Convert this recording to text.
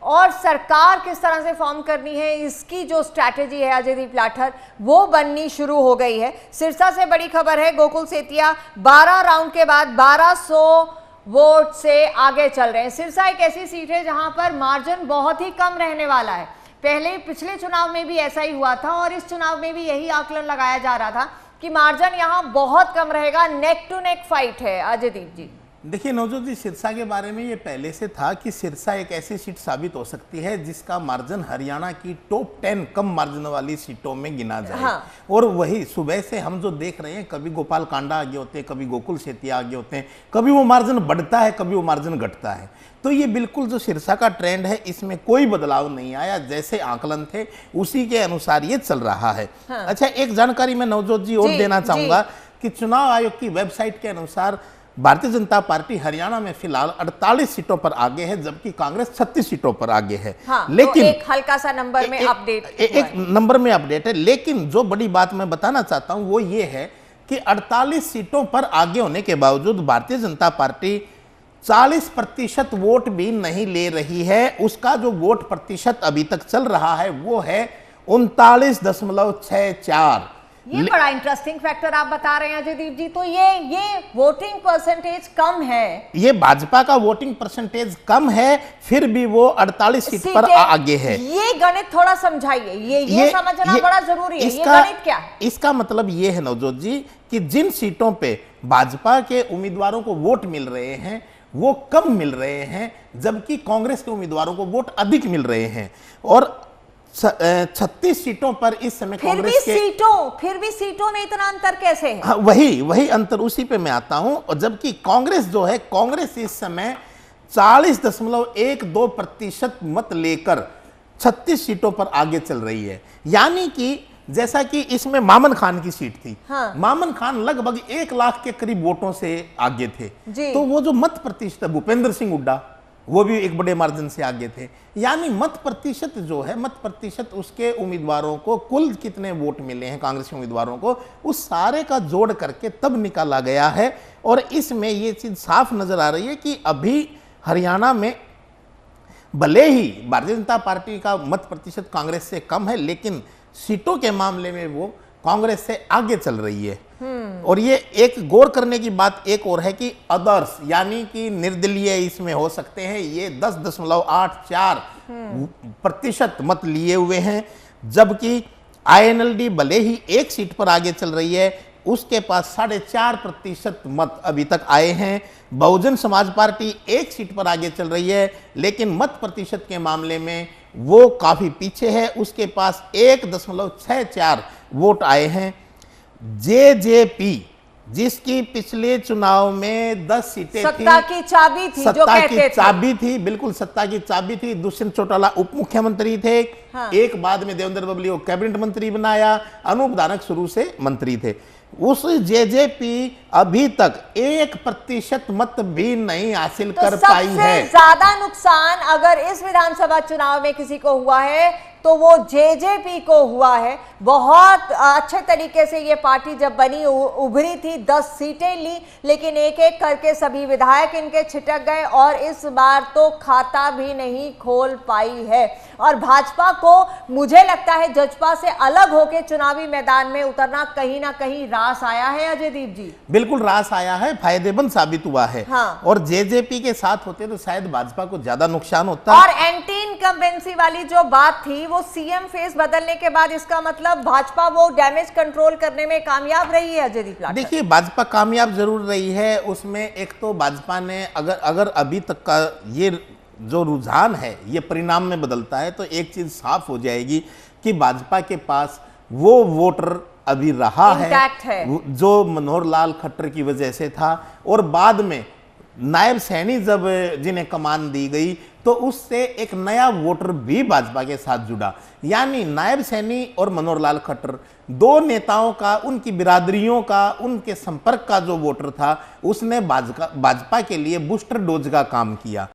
और सरकार किस तरह से फॉर्म करनी है, इसकी जो स्ट्रैटेजी है अजयदीप लाठर वो बननी शुरू हो गई है। सिरसा से बड़ी खबर है, गोकुल सेतिया 12 राउंड के बाद 1200 वोट से आगे चल रहे हैं। सिरसा एक ऐसी सीट है जहां पर मार्जिन बहुत ही कम रहने वाला है। पिछले चुनाव में भी ऐसा ही हुआ था और इस चुनाव में भी यही आकलन लगाया जा रहा था कि मार्जिन यहां बहुत कम रहेगा। नेक टू नेक फाइट है। अजयदीप जी देखिए नवजोत जी, सिरसा के बारे में ये पहले से था कि सिरसा एक ऐसी सीट साबित हो सकती है जिसका मार्जिन हरियाणा की टॉप 10 कम मार्जिन वाली सीटों में गिना जाए। हाँ। और वही सुबह से हम जो देख रहे हैं, कभी गोपाल कांडा आगे होते हैं, कभी गोकुल सेतिया आगे होते हैं, कभी वो मार्जिन बढ़ता है, कभी वो मार्जिन घटता है। तो ये बिल्कुल जो सिरसा का ट्रेंड है इसमें कोई बदलाव नहीं आया, जैसे आकलन थे उसी के अनुसार ये चल रहा है। हाँ। अच्छा, एक जानकारी मैं नवजोत जी और देना चाहूंगा कि चुनाव आयोग की वेबसाइट के अनुसार भारतीय जनता पार्टी हरियाणा में फिलहाल 48 सीटों पर आगे है, जबकि कांग्रेस 36 सीटों पर आगे है। हाँ, लेकिन तो एक हल्का सा नंबर में अपडेट, एक नंबर में अपडेट है। लेकिन जो बड़ी बात मैं बताना चाहता हूं वो ये है कि 48 सीटों पर आगे होने के बावजूद भारतीय जनता पार्टी 40% वोट भी नहीं ले रही है। उसका जो वोट प्रतिशत अभी तक चल रहा है वो है 39.64। ये बड़ा इंटरेस्टिंग फैक्टर आप बता रहे हैं अजयदीप जी। तो ये वोटिंग परसेंटेज कम है, ये भाजपा का वोटिंग परसेंटेज कम है, फिर भी वो 48 सीट पर आगे है। ये गणित थोड़ा समझाइए, ये समझना बड़ा जरूरी है। ये गणित क्या है? इसका मतलब ये है नवजोत जी कि जिन सीटों पे भाजपा के उम्मीदवारों को वोट मिल रहे हैं वो कम मिल रहे हैं, जबकि कांग्रेस के उम्मीदवारों को वोट अधिक मिल रहे हैं। और 36 सीटों पर इस समय कांग्रेस के फिर भी सीटों में इतना अंतर कैसे है? हाँ, वही अंतर, उसी पे मैं आता हूं। और जबकि कांग्रेस जो है, कांग्रेस इस समय 40.12% मत लेकर 36 सीटों पर आगे चल रही है। यानी कि जैसा कि इसमें मामन खान की सीट थी। हाँ। मामन खान लगभग 1 लाख के करीब वोटों से आगे थे। तो वो जो मत प्रतिशत, भूपेंद्र सिंह हुड्डा वो भी एक बड़े मार्जिन से आगे थे। यानी मत प्रतिशत जो है, मत प्रतिशत उसके उम्मीदवारों को कुल कितने वोट मिले हैं कांग्रेस के उम्मीदवारों को, उस सारे का जोड़ करके तब निकाला गया है। और इसमें ये चीज साफ नजर आ रही है कि अभी हरियाणा में भले ही भारतीय जनता पार्टी का मत प्रतिशत कांग्रेस से कम है, लेकिन सीटों के मामले में वो कांग्रेस से आगे चल रही है। और ये एक गौर करने की बात एक और है कि अदर्स यानी कि निर्दलीय इसमें हो सकते हैं, ये 10.84% मत लिए हुए हैं। जबकि INLD भले ही एक सीट पर आगे चल रही है, उसके पास 4.5% मत अभी तक आए हैं। बहुजन समाज पार्टी एक सीट पर आगे चल रही है, लेकिन मत प्रतिशत के मामले में वो काफी पीछे है, उसके पास 1.64 वोट आए हैं। JJP जिसकी पिछले चुनाव में 10 सीटें सत्ता की चाबी थी, जो कहते थे। चाबी थी, बिल्कुल सत्ता की चाबी थी। दुष्यंत चौटाला उप मुख्यमंत्री थे। हाँ। एक बाद में देवेंद्र बबली को कैबिनेट मंत्री बनाया, अनूप धानक शुरू से मंत्री थे। उस JJP अभी तक 1% मत भी नहीं हासिल कर पाई है। सबसे ज्यादा नुकसान अगर इस विधानसभा चुनाव में किसी को हुआ है तो वो JJP को हुआ है। बहुत अच्छे तरीके से ये पार्टी जब बनी उभरी थी, 10 सीटें ली, लेकिन एक एक करके सभी विधायक इनके छिटक गए और इस बार तो खाता भी नहीं खोल पाई है। और भाजपा को मुझे लगता है जजपा से अलग होकर चुनावी मैदान में उतरना कहीं ना कहीं रास आया है। अजयदीप जी बिल्कुल रास आया है, फायदेमंद साबित हुआ है। हाँ। और JJP के साथ होते तो शायद भाजपा को ज्यादा नुकसान होता। और एंटी इनकम्बेंसी वाली जो बात थी वो CM फेस बदलने के बाद इसका मतलब भाजपा वो डैमेज कंट्रोल करने में कामयाब रही है। अजयदीप लाठर, देखिए भाजपा कामयाब जरूर रही है। उसमें एक तो भाजपा ने अगर अभी तक का ये जो रुझान है ये परिणाम में बदलता है तो एक चीज साफ हो जाएगी कि भाजपा के पास वो वोटर अभी रहा है जो मनोहर लाल खट्टर की वजह से था। और बाद में नायब सैनी जब जिन्हें कमान दी गई तो उससे एक नया वोटर भी भाजपा के साथ जुड़ा। यानी नायब सैनी और मनोहर लाल खट्टर, दो नेताओं का, उनकी बिरादरियों का, उनके संपर्क का जो वोटर था उसने भाजपा के लिए बूस्टर डोज का काम किया।